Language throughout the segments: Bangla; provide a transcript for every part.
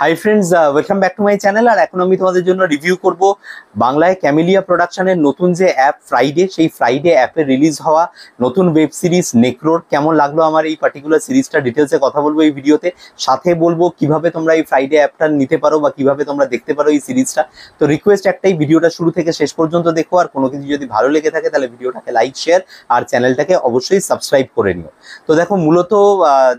High friends, welcome back to my channel. আর এখন আমি তোমাদের জন্য রিভিউ করব বাংলায় ক্যামেলিয়া প্রোডাকশনের নতুন যে অ্যাপ ফ্রাইডে, সেই ফ্রাইডে অ্যাপে রিলিজ হওয়া নতুন ওয়েব সিরিজ নেক্রোর। কেমন লাগলো আমার এই পার্টিকুলার সিরিজটা, ডিটেলসে কথা বলবো এই ভিডিওতে। সাথে বলবো কিভাবে তোমরা এই ফ্রাইডে অ্যাপটা নিতে পারো বা কিভাবে তোমরা দেখতে পারো এই সিরিজটা। তো রিকোয়েস্ট একটাই, ভিডিওটা শুরু থেকে শেষ পর্যন্ত দেখো। আর কোনো কিছু যদি ভালো লেগে থাকে তাহলে ভিডিওটাকে লাইক, শেয়ার আর চ্যানেলটাকে অবশ্যই সাবস্ক্রাইব করে নিও। তো দেখো, মূলত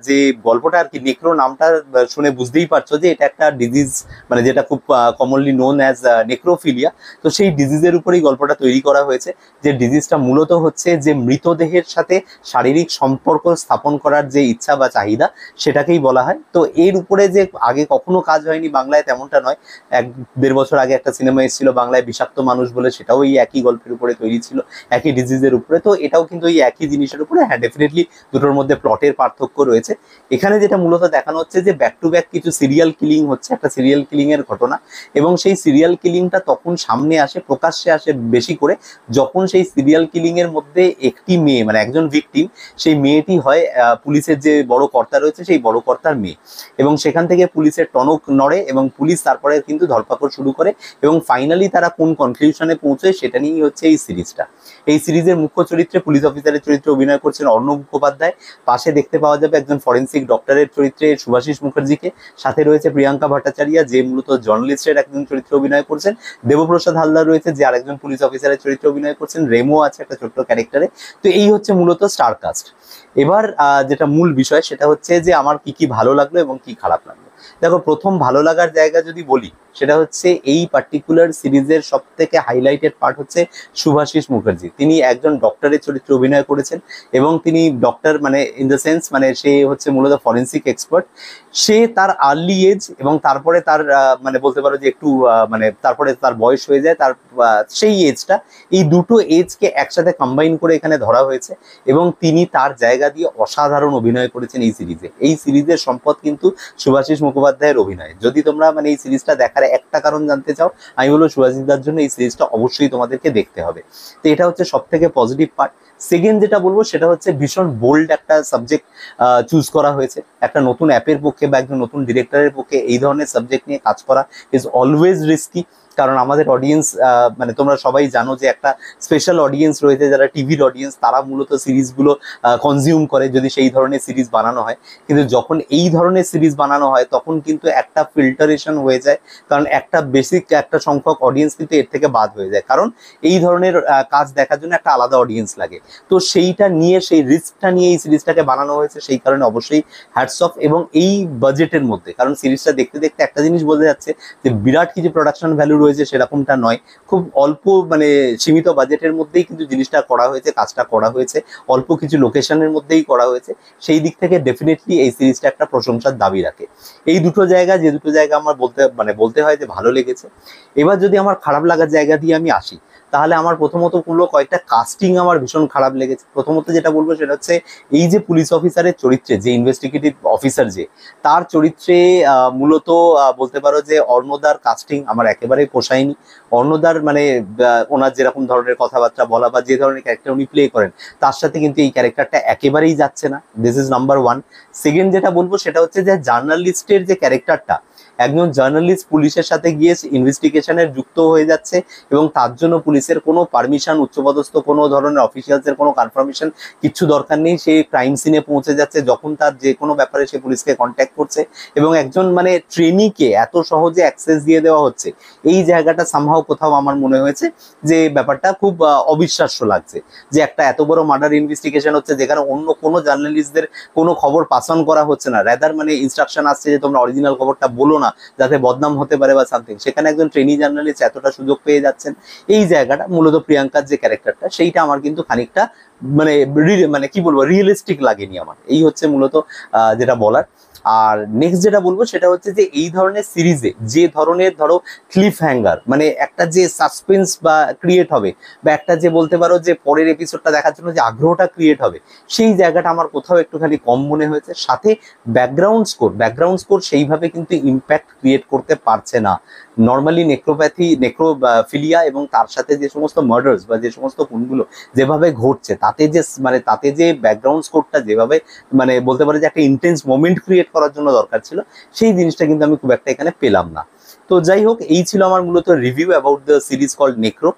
যে গল্পটা আর কি, নেক্রো নামটা শুনে বুঝতেই পারছো যে এটা একটা ডিজিজ, মানে যেটা খুব কমনলি নোন অ্যাজ নেক্রোফিলিয়া। তো সেই ডিজিজের উপরেই গল্পটা তৈরি করা হয়েছে। যে ডিজিজটা মূলত হচ্ছে যে মৃতদেহের সাথে শারীরিক সম্পর্ক স্থাপন করার যে ইচ্ছা বা চাহিদা, সেটাকেই বলা হয়। তো এর উপরে যে আগে কখনো কাজ হয়নি বাংলায় তেমনটা নয়। 1-1.5 বছর আগে একটা সিনেমা এসেছিল বাংলায়, বিষাক্ত মানুষ বলে, সেটাও এই একই গল্পের উপরে তৈরি ছিল, একই ডিজিজের উপরে। তো এটাও কিন্তু এই একই জিনিসের উপরে। হ্যাঁ, ডেফিনেটলি দুটোর মধ্যে প্লটের পার্থক্য রয়েছে। এখানে যেটা মূলত দেখানো হচ্ছে যে ব্যাক টু ব্যাক কিছু সিরিয়াল কিলিং হচ্ছে, একটা সিরিয়াল কিলিং এর ঘটনা। এবং সেই সিরিয়াল কিলিংটা তখন সামনে আসে, প্রকাশ্যে আসে বেশি করে, যখন সেই সিরিয়াল কিলিং এর মধ্যে একটি মেয়ে, মানে একজন ভিকটিম, সেই মেয়েটি হয় পুলিশের যে বড় কর্তা রয়েছে সেই বড় কর্তার মেয়ে। এবং সেখান থেকে পুলিশের টনক নড়ে এবং পুলিশ তারপরে কিন্তু ধরপাকড় শুরু করে। এবং ফাইনালি তারা কোন কনক্লুশনে পৌঁছয় সেটা নিয়েই হচ্ছে এই সিরিজটা। এই সিরিজের মুখ্য চরিত্রে পুলিশ অফিসারের চরিত্রে অভিনয় করছেন অর্ণব মুখোপাধ্যায়। পাশে দেখতে পাওয়া যাবে একজন ফরেন্সিক ডক্টরের চরিত্রে শুভাশিস মুখার্জিকে। সাথে রয়েছে প্রিয়াঙ্কা ভট্টাচার্য, যে মূলত জার্নালিস্টের একজন চরিত্রে অভিনয় করছেন। দেবপ্রসাদ হালদার রয়েছে, যে আরেকজন পুলিশ অফিসারের চরিত্রে অভিনয় করছেন। রেমো আছে একটা ছোট্ট ক্যারেক্টারে। তো এই হচ্ছে মূলত স্টার কাস্ট। এবার যেটা মূল বিষয় সেটা হচ্ছে যে আমার কি কি ভালো লাগলো এবং কি খারাপ লাগলো। দেখো, প্রথম ভালো লাগার জায়গা যদি বলি, সেটা হচ্ছে এই পার্টিকুলার সিরিজের সব থেকে হাইলাইটেড পার্ট হচ্ছে শুভাশিস মুখার্জি। তিনি একজন ডক্টরের চরিত্রে অভিনয় করেছেন এবং তিনি ডক্টর, মানে ইন দ্য সেন্স, মানে সে হচ্ছে মূলত ফরেন্সিক এক্সপার্ট। সে তার আর্লি এজ এবং তারপরে তার মানে বলতে পারো যে একটু মানে তারপরে তার বয়স হয়ে যায়, তার সেই এজটা, এই দুটো এজকে একসাথে কম্বাইন করে এখানে ধরা হয়েছে। এবং তিনি তার জায়গা দিয়ে অসাধারণ অভিনয় করেছেন এই সিরিজে। এই সিরিজের সম্পদ কিন্তু শুভাশিস মুখোপাধ্যায়ের অভিনয়। যদি তোমরা মানে এই সিরিজটা দেখার একটা কারণ জানতে চাও, আমি বলবো শুভাশিসদার জন্য এই সিরিজটা অবশ্যই তোমাদেরকে দেখতে হবে। তো এটা হচ্ছে সব থেকে পজিটিভ পার্ট। সেকেন্ড যেটা বলবো সেটা হচ্ছে ভীষণ বোল্ড একটা সাবজেক্ট চুজ করা হয়েছে। একটা নতুন অ্যাপের পক্ষে বা একজন নতুন ডিরেক্টরের পক্ষে এই ধরনের সাবজেক্ট নিয়ে কাজ করা ইজ অলওয়েজ রিস্কি। কারণ আমাদের অডিয়েন্স, মানে তোমরা সবাই জানো যে একটা স্পেশাল অডিয়েন্স রয়েছে, যারা টিভির অডিয়েন্স, তারা মূলত সিরিজগুলো কনজিউম করে যদি সেই ধরনের সিরিজ বানানো হয়। কিন্তু যখন এই ধরনের সিরিজ বানানো হয় তখন কিন্তু একটা ফিল্টারেশন হয়ে যায়, কারণ একটা বেসিক একটা সংখ্যক অডিয়েন্স কিন্তু এর থেকে বাদ হয়ে যায়। কারণ এই ধরনের কাজ দেখার জন্য একটা আলাদা অডিয়েন্স লাগে। তো সেইটা নিয়ে, সেই রিস্কটা নিয়ে এই সিরিজটাকে বানানো হয়েছে। সেই কারণে অবশ্যই হ্যাটস অফ। এবং এই বাজেটের মধ্যে, কারণ সিরিজটা দেখতে দেখতে একটা জিনিস বোঝা যাচ্ছে যে বিরাট কিছু প্রোডাকশন ভ্যালু রয়েছে সেরকমটা নয়। খুব অল্প, মানে সীমিত বাজেটের মধ্যেই কিন্তু জিনিসটা করা হয়েছে, কাজটা করা হয়েছে। অল্প কিছু লোকেশনের মধ্যেই করা হয়েছে। সেই দিক থেকে ডেফিনেটলি এই সিরিজটা একটা প্রশংসার দাবি রাখে। এই দুটো জায়গা, যে দুটো জায়গা আমার বলতে হয় যে ভালো লেগেছে। এবার যদি আমার খারাপ লাগার জায়গা দিয়ে আমি আসি, তাহলে আমার প্রথমত বলবো কয়েকটা কাস্টিং আমার ভীষণ খারাপ লেগেছে। প্রথমত যেটা বলবো সেটা হচ্ছে এই যে পুলিশ অফিসারের চরিত্রে, যে ইনভেস্টিগেটিভ অফিসার, যে তার চরিত্রে মূলত বলতে পারো যে অর্ণদার কাস্টিং আমার একেবারেই পোষায়নি। অর্ণদার মানে ওনার যেরকম ধরনের কথাবার্তা বলা বা যে ধরনের ক্যারেক্টার উনি প্লে করেন, তার সাথে কিন্তু এই ক্যারেক্টারটা একেবারেই যাচ্ছে না। This is number one. Second যেটা বলবো সেটা হচ্ছে যে জার্নালিস্টের যে ক্যারেক্টারটা, একজন জার্নালিস্ট পুলিশের সাথে গিয়ে ইনভেস্টিগেশনের যুক্ত হয়ে যাচ্ছে এবং তার জন্য পুলিশের কোনো পারমিশন, উচ্চপদস্থ কোনো ধরনের অফিসিয়ালসের কোনো কনফার্মেশন কিচ্ছু দরকার নেই। সে ক্রাইম সিনে পৌঁছে যাচ্ছে যখন তার যে কোনো ব্যাপারে সে পুলিশকে কন্ট্যাক্ট করছে। এবং একজন মানে ট্রেনিকে এত সহজে অ্যাক্সেস দিয়ে দেওয়া হচ্ছে, এই জায়গাটা সামহাও কোথাও আমার মনে হয়েছে যে ব্যাপারটা খুব অবিশ্বাস্য লাগছে। যে একটা এত বড় মার্ডার ইনভেস্টিগেশন হচ্ছে যেখানে অন্য কোনো জার্নালিস্টদের কোনো খবর পাস অন করা হচ্ছে না, রাদার মানে ইনস্ট্রাকশন আসছে যে তোমরা অরিজিনাল খবরটা বলো না, যাতে বদনাম হতে পারে বা সামথিং। সেখানে একজন ট্রেনি জার্নালিস্ট এতটা সুযোগ পেয়ে যাচ্ছেন। এই জায়গাটা মূলত প্রিয়াঙ্কার যে ক্যারেক্টারটা, সেইটা আমার কিন্তু খানিকটা মানে মানে কি বলবো, রিয়েলিস্টিক লাগেনি আমার। এই হচ্ছে মূলত যেটা বলার। আর নেক্সট যেটা বলবো সেটা হচ্ছে যে এই ধরনের সিরিজে যে ধরনের ধরো ক্লিফ হ্যাঙ্গার, মানে একটা যে সাসপেন্স বা ক্রিয়েট হবে, বা একটা যে বলতে পারো যে পরের এপিসোডটা দেখার জন্য যে আগ্রহটা ক্রিয়েট হবে, সেই জায়গাটা আমার কোথাও একটুখানি কম মনে হয়েছে। সাথে ব্যাকগ্রাউন্ড স্কোর সেইভাবে কিন্তু ইম্প্যাক্ট ক্রিয়েট করতে পারছে না। নর্মালি নেক্রোপ্যাথি, নেক্রোফিলিয়া এবং তার সাথে যে সমস্ত মার্ডার্স বা যে সমস্ত খুনগুলো যেভাবে ঘটছে, তাতে যে ব্যাকগ্রাউন্ড স্কোরটা যেভাবে মানে বলতে পারে যে একটা ইন্টেন্স মোমেন্ট ক্রিয়েট করার জন্য দরকার ছিল, সেই জিনিসটা কিন্তু আমি খুব একটা এখানে পেলাম না। তো যাই হোক, এই ছিল আমার মূলত review about the series called Necro.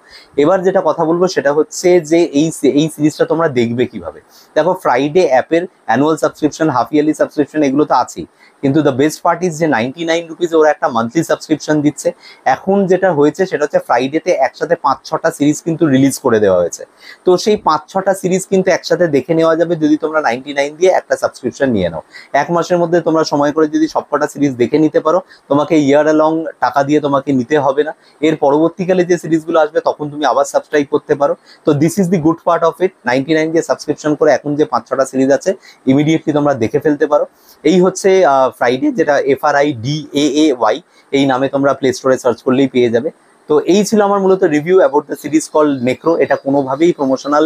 এবার যেটা কথা বলবো সেটা হচ্ছে যে এই সিরিজটা তোমরা দেখবে কিভাবে। দেখো, ফ্রাইডে অ্যাপের annual subscription, half yearly subscription এগুলো তো আছেই, কিন্তু দ্য বেস্ট পার্ট ইজ যে 99 রুপিজ ওরা একটা মান্থলি সাবস্ক্রিপশন দিচ্ছে। এখন যেটা হয়েছে সেটা হচ্ছে ফ্রাইডেতে একসাথে 5-6টা সিরিজ কিন্তু রিলিজ করে দেওয়া হয়েছে। তো সেই 5-6টা সিরিজ কিন্তু একসাথে দেখে নেওয়া যাবে যদি তোমরা 99 দিয়ে একটা সাবস্ক্রিপশন নিয়ে নাও। 1 মাসের মধ্যে তোমরা সময় করে যদি সবকটা সিরিজ দেখে নিতে পারো, তোমাকে ইয়ার অ্যালং টাকা দিয়ে তোমাকে নিতে হবে না। এর পরবর্তীকালে যে সিরিজগুলো আসবে তখন তুমি আবার সাবস্ক্রাইব করতে পারো। তো this is the good part of it. 99 দিয়ে সাবস্ক্রিপশন করে এখন যে 5-6টা সিরিজ আছে ইমিডিয়েটলি তোমরা দেখে ফেলতে পারো। এই হচ্ছে ফ্রাইডে, যেটা FRIDAAY এই নামে তোমরা প্লে স্টোরে সার্চ করলেই পেয়ে যাবে। তো এই ছিল আমার মূলত review about the series call Necro. এটা কোনোভাবেই প্রমোশনাল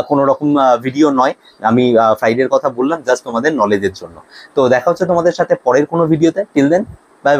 কোনো রকম ভিডিও নয়। আমি ফ্রাইডের কথা বললাম জাস্ট তোমাদের নলেজের জন্য। তো দেখা হচ্ছে তোমাদের সাথে পরের কোনো ভিডিওতে। Till then, bye by.